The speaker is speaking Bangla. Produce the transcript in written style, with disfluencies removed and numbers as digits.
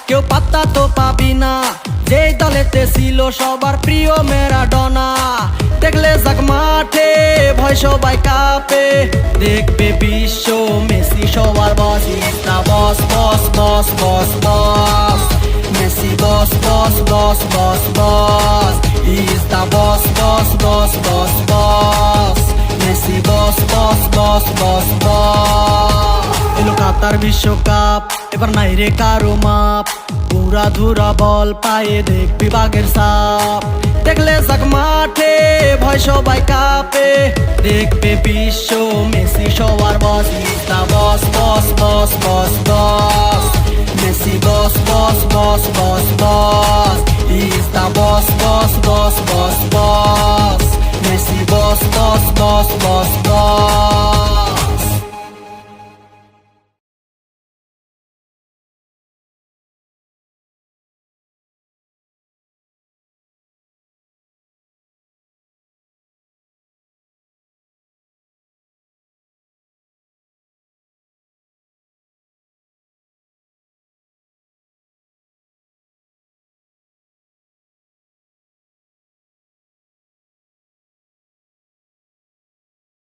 কেউ পাত্তা তো পাবি না, যেই দলেতে ছিল সবার প্রিয় ম্যারাডোনা। দেখলে যাক মাঠে ভয় সবাই কাঁপে, দেখবে বিশ্ব মেসি সবার boss. Is the boss boss boss boss boss, Messi boss boss boss boss boss. Is the boss boss boss boss boss, Messi boss boss boss boss boss. এলো কাতার বিশ্বকাপ, এবার নাই রে কারো মাপ, পুরা ধুরা বল পায়ে দেখবি বাঘের সাপ। দেখলে যাক মাঠে ভয় সবাই কাঁপে, দেখবে বিশ্ব মেসি সবার boss. Is the boss boss boss boss boss, Messi boss boss boss boss boss. Is the boss boss boss boss boss, Messi boss boss boss boss